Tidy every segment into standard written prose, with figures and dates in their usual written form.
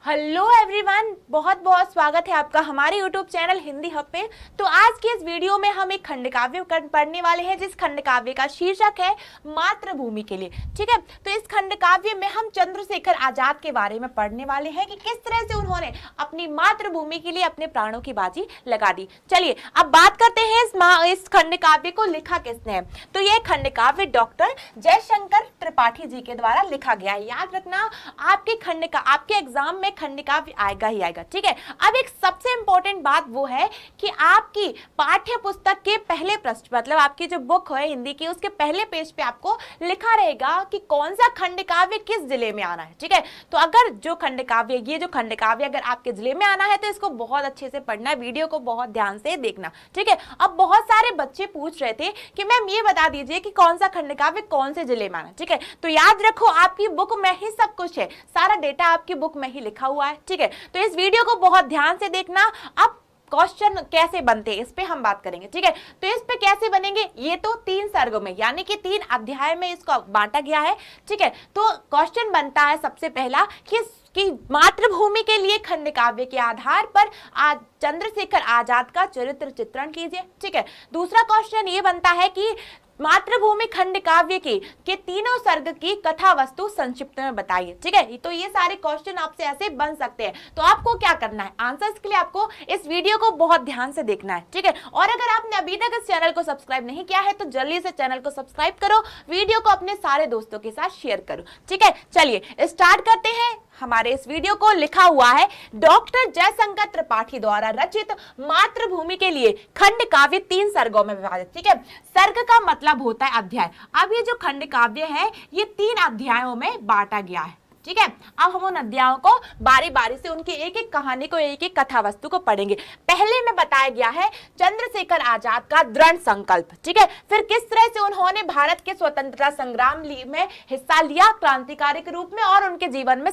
Hello everyone, बहुत बहुत स्वागत है आपका हमारे यूट्यूब चैनल हिंदी हब पे। तो आज की इस वीडियो में हम एक खंड काव्य पढ़ने वाले हैं जिस खंड काव्य का शीर्षक है मातृभूमि के लिए। ठीक है, तो इस खंड काव्य में हम चंद्रशेखर आजाद के बारे में पढ़ने वाले हैं कि किस तरह से उन्होंने अपनी मातृभूमि के लिए अपने प्राणों की बाजी लगा दी। चलिए अब बात करते हैं इस खंड काव्य को लिखा किसने है। तो यह खंड काव्य डॉक्टर जयशंकर त्रिपाठी जी के द्वारा लिखा गया है। याद रखना, आपके एग्जाम में खंड काव्य आएगा ही आएगा। ठीक है, अब एक सबसे इंपॉर्टेंट बात वो है कि आपकी पाठ्य पुस्तक के पहले पृष्ठ मतलब आपकी जो बुक है हिंदी की उसके पहले पेज पे आपको लिखा रहेगा कि कौन सा खंड काव्य किस जिले में आना है। ठीक है, तो अगर जो खंड काव्य अगर आपके जिले में आना है तो इसको बहुत अच्छे से पढ़ना है, वीडियो को बहुत ध्यान से देखना। ठीक है, अब बहुत सारे बच्चे पूछ रहे थे कि मैम ये बता दीजिए कि कौन सा खंड काव्य कौन से जिले में आना है। ठीक है, तो याद रखो आपकी बुक में ही सब कुछ है, सारा डेटा आपकी बुक में ही लिखा हुआ है। ठीक है, तो इस वीडियो को बहुत ध्यान से देखना। अब क्वेश्चन कैसे बनते हैं इस पे हम बात करेंगे। ठीक है, तो इस पे कैसे बनेंगे, ये तो 3 सर्गों में यानी कि 3 अध्याय में इसको बांटा गया है। ठीक है, तो क्वेश्चन बनता है सबसे पहला कि मातृभूमि के लिए खंड काव्य के आधार पर आज चंद्रशेखर आजाद का चरित्र चित्रण कीजिए। ठीक है, दूसरा क्वेश्चन ये बनता है कि मातृभूमि खंड काव्य के तीनों सर्ग की कथा वस्तु संक्षिप्त में बताइए। ठीक है, तो ये सारे क्वेश्चन आपसे ऐसे बन सकते हैं। तो आपको क्या करना है, आंसर्स के लिए आपको इस वीडियो को बहुत ध्यान से देखना है। ठीक है, और अगर आपने अभी तक इस चैनल को सब्सक्राइब नहीं किया है तो जल्दी से चैनल को सब्सक्राइब करो, वीडियो को अपने सारे दोस्तों के साथ शेयर करो। ठीक है, चलिए स्टार्ट करते हैं। हमारे इस वीडियो को लिखा हुआ है डॉक्टर जयशंकर त्रिपाठी द्वारा रचित मातृभूमि के लिए खंड काव्य 3 सर्गों में विभाजित। ठीक है, सर्ग का मतलब होता है अध्याय। अब ये जो खंड काव्य है ये 3 अध्यायों में बांटा गया है। ठीक है, अब हम उन अध्यायों को बारी बारी से उनकी एक एक कहानी को एक एक कथा वस्तु को पढ़ेंगे। पहले में बताया गया है चंद्रशेखर आजाद का दृढ़ संकल्प। ठीक है, फिर किस तरह से उन्होंने भारत के स्वतंत्रता संग्राम में हिस्सा लिया क्रांतिकारी के रूप में और उनके जीवन में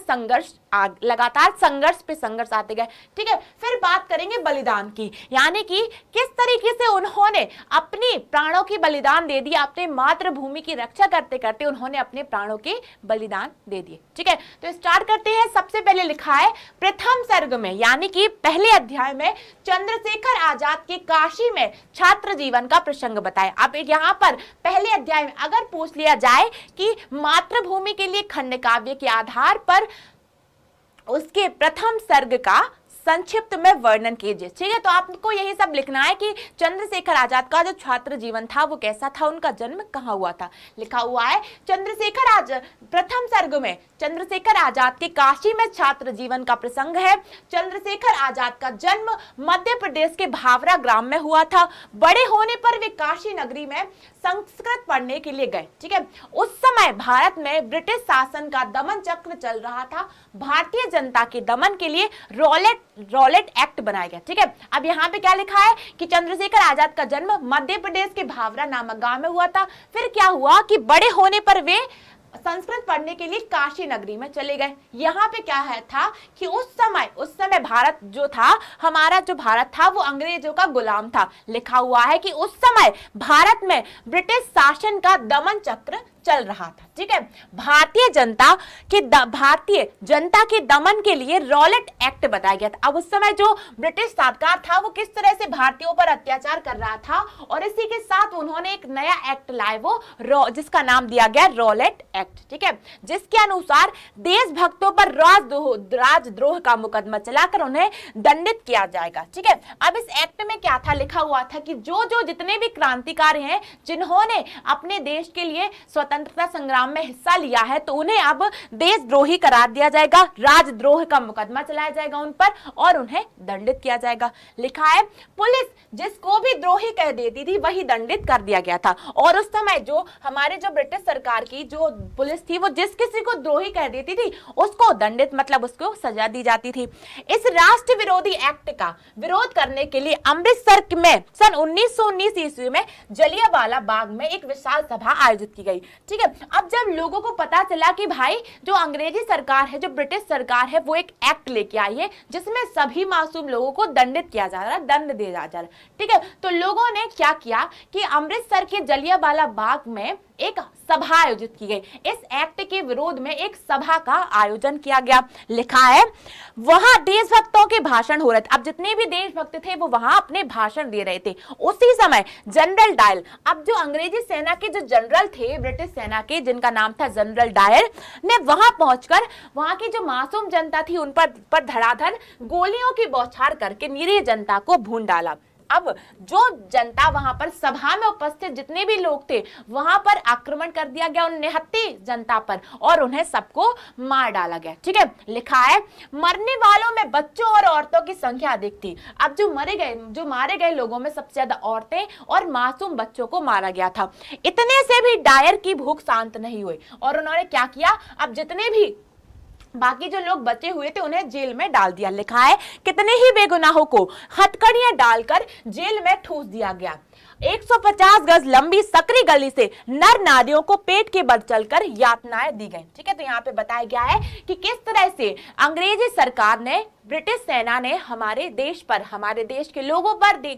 लगातार संघर्ष पे संघर्ष आते गए। ठीक है, फिर बात करेंगे बलिदान की, यानी कि किस तरीके से उन्होंने अपनी प्राणों की बलिदान दे दिया, अपने मातृभूमि की रक्षा करते करते उन्होंने अपने प्राणों के बलिदान दे दिए। ठीक है, तो स्टार्ट करते हैं। सबसे पहले लिखा है प्रथम सर्ग में यानी कि पहले अध्याय में चंद्रशेखर आजाद के काशी में छात्र जीवन का प्रसंग बताया। अब यहाँ पर पहले अध्याय में अगर पूछ लिया जाए कि मातृभूमि के लिए खंड काव्य के आधार पर उसके प्रथम सर्ग का संक्षिप्त में वर्णन कीजिए। ठीक है, तो आपको यही सब लिखना है कि चंद्रशेखर आजाद का जो छात्र जीवन था वो कैसा था, उनका जन्म कहाँ हुआ था। लिखा हुआ है प्रथम सर्ग में चंद्रशेखर आजाद के काशी में छात्र जीवन का प्रसंग है। चंद्रशेखर आजाद का जन्म मध्य प्रदेश के भावरा ग्राम में हुआ था। बड़े होने पर वे काशी नगरी में संस्कृत पढ़ने के लिए गए। ठीक है, उस समय भारत में ब्रिटिश शासन का दमन चक्र चल रहा था। भारतीय जनता के दमन के लिए रॉलेट एक्ट बनाया गया। ठीक है, अब यहाँ पे क्या लिखा है कि चंद्रशेखर आजाद का जन्म मध्य प्रदेश के भावरा नामक गांव में हुआ था। फिर क्या हुआ कि बड़े होने पर वे संस्कृत पढ़ने के लिए काशी नगरी में चले गए। यहाँ पे क्या है था कि उस समय भारत जो था, हमारा जो भारत था वो अंग्रेजों का गुलाम था। लिखा हुआ है कि उस समय भारत में ब्रिटिश शासन का दमन चक्र चल रहा था। ठीक है, भारतीय जनता के दमन के लिए रॉलेट एक्ट बताया गया था। अब उस समय जो ब्रिटिश सरकार था वो किस तरह से भारतीयों पर अत्याचार कर रहा था और इसी के साथ उन्होंने एक नया एक्ट लाया वो जिसका नाम दिया गया रॉलेट एक्ट। ठीक है, जिसके अनुसार देशभक्तों पर राजद्रोह का मुकदमा चलाकर उन्हें दंडित किया जाएगा। ठीक है, अब इस एक्ट में क्या था, लिखा हुआ था कि जो जितने भी क्रांतिकारी हैं जिन्होंने अपने देश के लिए स्वतंत्रता संग्राम में हिस्सा लिया है तो उन्हें अब देशद्रोही करार दिया जाएगा, राजद्रोह का मुकदमा चलाया जाएगा उन पर और उन्हें दंडित किया जाएगा। लिखा है पुलिस जिसको भी द्रोही कह देती थी वही दंडित कर दिया गया था। और उस समय जो हमारे जो ब्रिटिश सरकार की जो पुलिस थी वो जिस किसी को द्रोही कह देती थी उसको दंडित मतलब उसको सजा दी जाती थी। इस राष्ट्र विरोधी एक्ट का विरोध करने के लिए अमृतसर में सन 1919 ईस्वी में जलियांवाला बाग में एक विशाल सभा आयोजित की गई। ठीक है, अब जब लोगों को पता चला कि भाई जो अंग्रेजी सरकार है, जो ब्रिटिश सरकार है, वो एक एक्ट लेके आई है जिसमें सभी मासूम लोगों को दंडित किया जा रहा है, दंड दिया जा रहा है। ठीक है, तो लोगों ने क्या किया कि अमृतसर के जलियांवाला बाग में एक सभा आयोजित की गई। इस एक्ट के विरोध में एक सभा का आयोजन किया गया। लिखा है वहां देशभक्तों के भाषण हो रहे थे। अब जितने भी देशभक्त थे वो वहां अपने भाषण दे रहे थे। उसी समय जनरल डायल, अब जो अंग्रेजी सेना के जो जनरल थे ब्रिटिश सेना के, जिनका नाम था जनरल डायल, ने वहां पहुंचकर वहां की जो मासूम जनता थी उन पर धड़ाधड़ गोलियों की बौछार करके निरीह जनता को भून डाला। अब जो जनता वहां पर सभा में उपस्थित जितने भी लोग थे वहां पर आक्रमण कर दिया गया उन निहत्थे जनता पर और उन्हें सबको मार डाला गया। ठीक है, लिखा है मरने वालों में बच्चों और औरतों की संख्या अधिक थी। अब जो मारे गए लोगों में सबसे ज्यादा औरतें और मासूम बच्चों को मारा गया था। इतने से भी डायर की भूख शांत नहीं हुई और उन्होंने क्या किया, अब जितने भी बाकी जो लोग बचे हुए थे उन्हें जेल में डाल दिया। लिखा है कितने ही बेगुनाहों को हथकड़ियां डालकर जेल में ठूस दिया गया। 150 गज लंबी सकरी गली से नर नारियों को पेट के बल चलकर यातनाएं दी गई। ठीक है, तो यहाँ पे बताया गया है कि किस तरह से अंग्रेजी सरकार ने, ब्रिटिश सेना ने हमारे देश पर, हमारे देश के लोगों पर,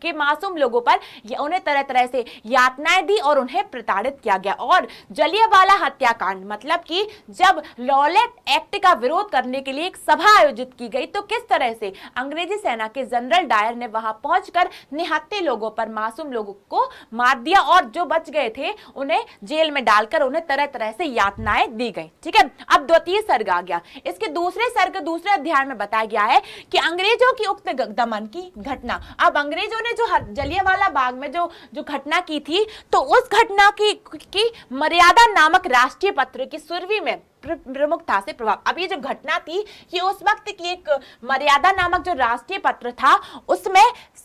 के मासूम लोगों पर उन्हें तरह तरह से यातनाएं दी और उन्हें प्रताड़ित किया गया। और जलियांवाला हत्याकांड, मतलब कि जब लॉलेट एक्ट का विरोध करने के लिए एक सभा आयोजित की गई तो किस तरह से अंग्रेजी सेना के जनरल डायर ने वहां पहुंचकर निहत्थे लोगों पर, मासूम लोगों को मार दिया और जो बच गए थे उन्हें जेल में डालकर उन्हें तरह तरह से यातनाएं दी गई। ठीक है, अब द्वितीय सर्ग आ गया। इसके दूसरे सर्ग, दूसरे अध्याय में बताया गया है कि अंग्रेजों की उक्त दमन की घटना। अब अंग्रेजों ने जो जलियांवाला बाग में जो घटना की थी तो उस घटना की मर्यादा नामक राष्ट्रीय पत्र की सुर्वी में प्रमुखता से प्रभाव। अब ये जो घटना थी ये उस वक्त की एक मर्यादा नामक जो राष्ट्रीय पत्र था उसमें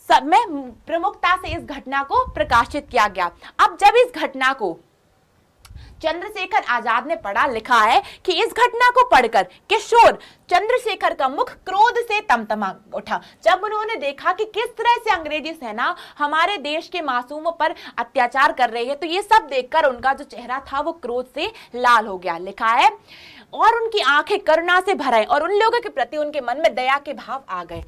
सब में प्रमुखता से इस घटना को प्रकाशित किया गया। अब जब इस घटना को चंद्रशेखर आजाद ने पढ़ा, लिखा है कि इस घटना को पढ़कर किशोर चंद्रशेखर का मुख क्रोध से तमतमा उठा। जब उन्होंने देखा कि किस तरह से अंग्रेजी सेना हमारे देश के मासूमों पर अत्याचार कर रही है तो ये सब देखकर उनका जो चेहरा था वो क्रोध से लाल हो गया। लिखा है और उनकी आंखें करुणा से भर आई और उन लोगों के प्रति उनके मन में दया के भाव आ गए।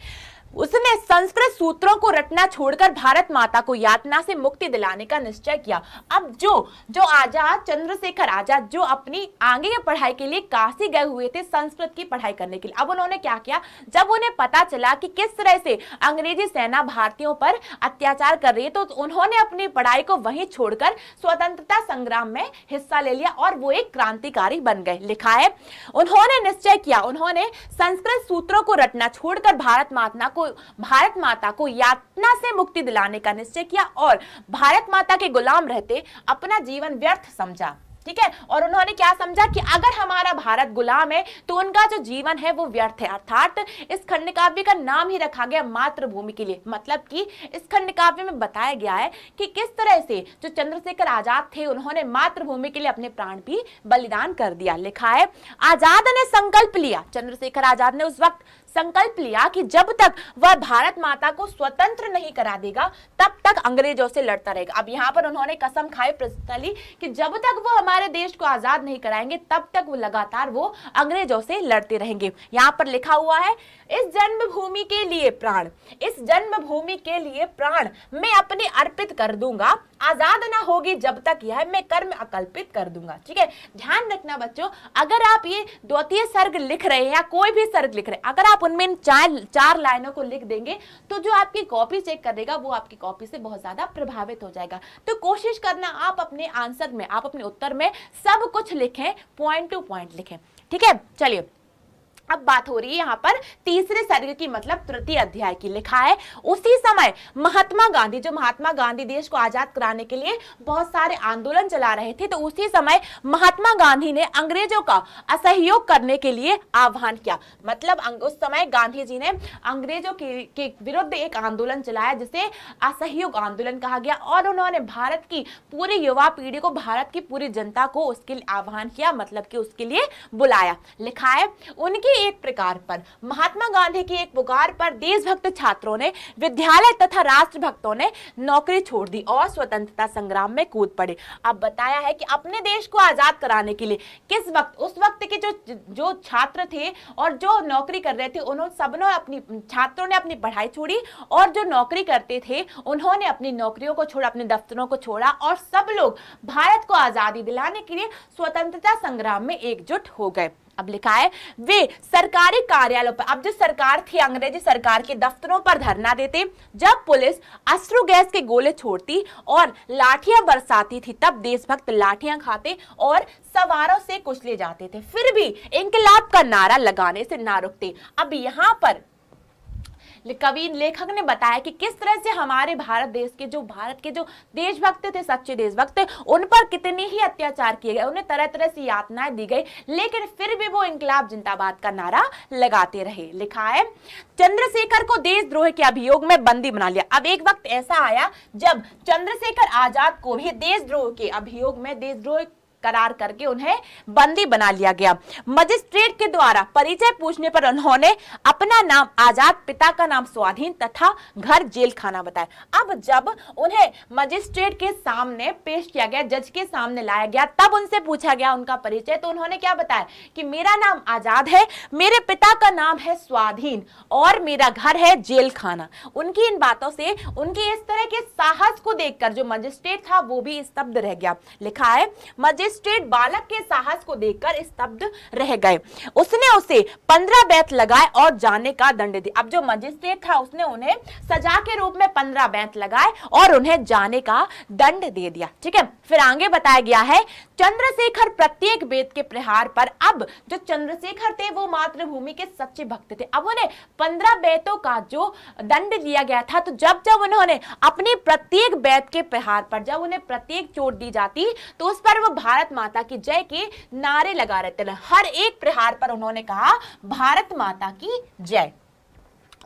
उसने संस्कृत सूत्रों को रटना छोड़कर भारत माता को यातना से मुक्ति दिलाने का निश्चय किया। अब जो आजाद, चंद्रशेखर आजाद, जो अपनी आगे की पढ़ाई के लिए काशी गए हुए थे संस्कृत की पढ़ाई करने के लिए, अब उन्होंने क्या किया, जब उन्हें पता चला कि किस तरह से अंग्रेजी सेना भारतीयों पर अत्याचार कर रही है तो उन्होंने अपनी पढ़ाई को वहीं छोड़कर स्वतंत्रता संग्राम में हिस्सा ले लिया और वो एक क्रांतिकारी बन गए। लिखा है उन्होंने निश्चय किया, उन्होंने संस्कृत सूत्रों को रटना छोड़कर भारत माता को यातना से मुक्ति दिलाने का निश्चय किया और भारत माता के गुलाम रहते अपना जीवन व्यर्थ समझा। ठीक है, और उन्होंने क्या समझा कि अगर हमारा भारत गुलाम है तो उनका जो जीवन है वो व्यर्थ है। अर्थात इस खंड काव्य का नाम ही रखा गया मातृभूमि के लिए। मतलब कि इस खंड काव्य में बताया गया है कि किस तरह से जो चंद्रशेखर आजाद थे उन्होंने मातृभूमि के लिए अपने प्राण भी बलिदान कर दिया। लिखा है आजाद ने संकल्प लिया, चंद्रशेखर आजाद ने उस वक्त संकल्प लिया कि जब तक वह भारत माता को स्वतंत्र नहीं करा देगा तब तक अंग्रेजों से लड़ता रहेगा। अब यहाँ पर उन्होंने कसम खाई प्रस्तली कि जब तक वो हमारे देश को आजाद नहीं कराएंगे तब तक वो लगातार वो अंग्रेजों से लड़ते रहेंगे। यहाँ पर लिखा हुआ है इस जन्मभूमि के लिए प्राण, इस जन्मभूमि के लिए प्राण मैं अपने अर्पित कर दूंगा, आजाद ना होगी जब तक यह मैं कर्म अकल्पित कर दूंगा। ठीक है, ध्यान रखना बच्चों, अगर आप ये द्वितीय सर्ग लिख रहे हैं या कोई भी सर्ग लिख रहे हैं, अगर आप उनमें चार लाइनों को लिख देंगे तो जो आपकी कॉपी चेक करेगा वो आपकी कॉपी से बहुत ज्यादा प्रभावित हो जाएगा। तो कोशिश करना आप अपने आंसर में, आप अपने उत्तर में सब कुछ लिखें, पॉइंट टू पॉइंट लिखें। ठीक है, चलिए अब बात हो रही है यहाँ पर तीसरे सर्ग की, मतलब तृतीय अध्याय की। लिखा है उसी समय महात्मा गांधी, जो महात्मा गांधी देश को आजाद कराने के लिए बहुत सारे आंदोलन चला रहे थे, तो उसी समय महात्मा गांधी ने अंग्रेजों का असहयोग करने के लिए आह्वान किया। मतलब उस समय गांधी जी ने अंग्रेजों के विरुद्ध एक आंदोलन चलाया जिसे असहयोग आंदोलन कहा गया और उन्होंने भारत की पूरी युवा पीढ़ी को, भारत की पूरी जनता को उसके लिए आह्वान किया, मतलब कि उसके लिए बुलाया। लिखा है उनकी एक प्रकार पर, महात्मा गांधी की एक पुकार पर देशभक्त छात्रों ने, विद्यालय तथा राष्ट्रभक्तों ने नौकरी छोड़ दी और स्वतंत्रता संग्राम में कूद पड़े। अब बताया है कि अपने देश को आजाद कराने के लिए किस वक्त, उस वक्त के जो छात्र थे और जो नौकरी कर रहे थे, उन्होंने सबने अपनी, छात्रों ने अपनी पढ़ाई छोड़ी और जो नौकरी करते थे उन्होंने अपनी नौकरियों को छोड़ा, अपने दफ्तरों को छोड़ा और सब लोग भारत को आजादी दिलाने के लिए स्वतंत्रता संग्राम में एकजुट हो गए। अब लिखा है वे सरकारी कार्यालयों पर, अब जो सरकार थी अंग्रेजी सरकार के दफ्तरों पर धरना देते, जब पुलिस अश्रु गैस के गोले छोड़ती और लाठियां बरसाती थी तब देशभक्त लाठियां खाते और सवारों से कुचले जाते थे, फिर भी इंकलाब का नारा लगाने से ना रुकते। अब यहां पर कवि लेखक ने बताया कि किस तरह से हमारे भारत के जो देशभक्त थे, सच्चे देशभक्त, उन पर कितने ही अत्याचार किए गए, उन्हें तरह तरह से यातनाएं दी गई, लेकिन फिर भी वो इंकलाब जिंदाबाद का नारा लगाते रहे। लिखा है चंद्रशेखर को देशद्रोह के अभियोग में बंदी बना लिया। अब एक वक्त ऐसा आया जब चंद्रशेखर आजाद को भी देशद्रोह के अभियोग में, देशद्रोह करार करके उन्हें बंदी बना लिया गया। मजिस्ट्रेट के द्वारा परिचय पूछने पर उन्होंने अपना नाम आजाद, पिता का नाम स्वाधीन तथा घर जेल खाना बताया। अब जब उन्हें मजिस्ट्रेट के सामने पेश किया गया, जज के सामने लाया गया, तब उनसे पूछा गया उनका परिचय, तो उन्होंने क्या बताया कि मेरा नाम आजाद है, मेरे पिता का नाम है स्वाधीन और मेरा घर है जेल खाना। उनकी इन बातों से, उनके इस तरह के साहस को देखकर जो मजिस्ट्रेट था वो भी स्तब्ध रह गया। लिखा है मजिस्ट्रेट बालक के साहस को देखकर स्तब्ध रह गए। उसने उसे 15 बेंत लगाए और जाने का दंड दिया। अब जो मजिस्ट्रेट था उसने उन्हें सजा के रूप में 15 बेंत लगाए और उन्हें जाने का दंड दे दिया। ठीक है, फिर आगे बताया गया है चंद्रशेखर प्रत्येक बेंत के प्रहार पर, अब जो चंद्रशेखर थे वो मातृभूमि के सच्चे भक्त थे, अब उन्हें 15 बेंतों का जो दंड दिया गया था, तो जब जब उन्होंने अपनी प्रत्येक बेंत के प्रहार पर, जब उन्हें प्रत्येक चोट दी जाती तो उस पर वो भारत माता की जय के नारे लगा रहे थे। हर एक प्रहार पर उन्होंने कहा भारत माता की जय।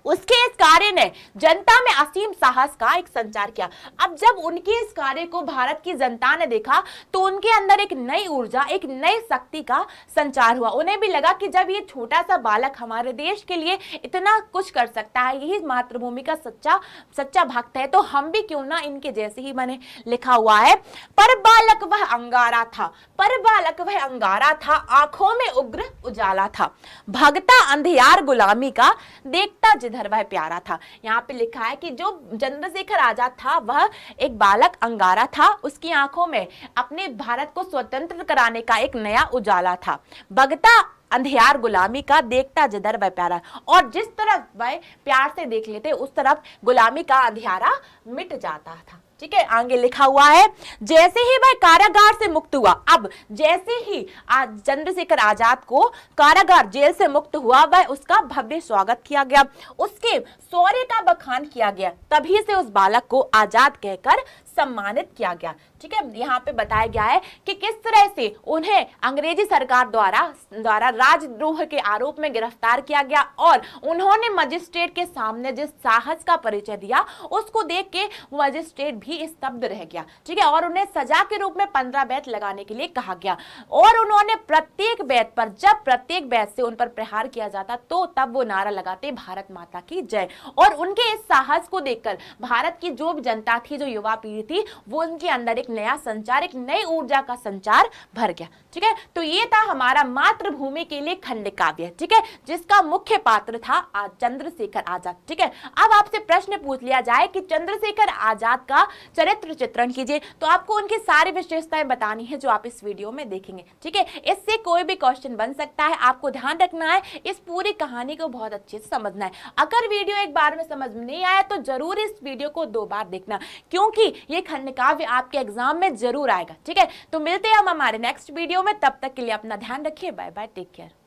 उसके इस कार्य ने जनता में असीम साहस का एक संचार किया। अब जब उनके इस कार्य को भारत की जनता ने देखा तो उनके अंदर एक नई ऊर्जा, एक नई शक्ति का संचार हुआ। उन्हें भी लगा कि जब ये छोटा सा बालक हमारे देश के लिए इतना कुछ कर सकता है, यही मातृभूमि का सच्चा भक्त है, तो हम भी क्यों ना इनके जैसे ही बने। लिखा हुआ है पर बालक वह अंगारा था, पर बालक वह अंगारा था, आंखों में उग्र उजाला था, भगता अंधियार गुलामी का, देखता जिधर वह प्यारा था। यहाँ पे लिखा है कि जो चंद्रशेखर आजाद था वह एक बालक अंगारा था, उसकी आंखों में अपने भारत को स्वतंत्र कराने का एक नया उजाला था, भगता अंधियार गुलामी का, देखता जिधर वह प्यारा, और जिस तरफ वह प्यार से देख लेते उस तरफ गुलामी का अंधियारा मिट जाता था। ठीक है, आगे लिखा हुआ है जैसे ही वह कारागार से मुक्त हुआ, अब जैसे ही चंद्रशेखर आजाद को कारागार जेल से मुक्त हुआ, वह उसका भव्य स्वागत किया गया, उसके शौर्य का बखान किया गया, तभी से उस बालक को आजाद कहकर सम्मानित किया गया। ठीक है, यहाँ पे बताया गया है कि किस तरह से उन्हें अंग्रेजी सरकार द्वारा राजद्रोह के आरोप में गिरफ्तार किया गया और उन्होंने मजिस्ट्रेट के सामने जिस साहस का परिचय दिया उसको देख के मजिस्ट्रेट भी स्तब्ध रह गया। ठीक है, और उन्हें सजा के रूप में 15 बेंत लगाने के लिए कहा गया और उन्होंने प्रत्येक बेंत पर, जब प्रत्येक बेंत से उन पर प्रहार किया जाता तो तब वो नारा लगाते भारत माता की जय। और उनके इस साहस को देखकर भारत की जो भी जनता थी, जो युवा पीढ़ी थी, वो उनके अंदर एक नया संचार, एक नई ऊर्जा का संचार भर गया। ठीक है, तो ये था हमारा मातृभूमि के लिए खंड काव्य। ठीक है, जिसका मुख्य पात्र था चंद्रशेखर आजाद। ठीक है, अब आपसे प्रश्न पूछ लिया जाए कि चंद्रशेखर आजाद का चरित्र चित्रण कीजिए, तो आपको उनकी सारी विशेषताएं बतानी है जो आप इस वीडियो में देखेंगे। ठीक है, इससे कोई भी क्वेश्चन बन सकता है, आपको ध्यान रखना है, इस पूरी कहानी को बहुत अच्छे से समझना है। अगर वीडियो एक बार में समझ में नहीं आया तो जरूर इस वीडियो को 2 बार देखना, क्योंकि ये खंड काव्य आपके एग्जाम में जरूर आएगा। ठीक है, तो मिलते हैं हम हमारे नेक्स्ट वीडियो में, तब तक के लिए अपना ध्यान रखिए। Bye bye, take care.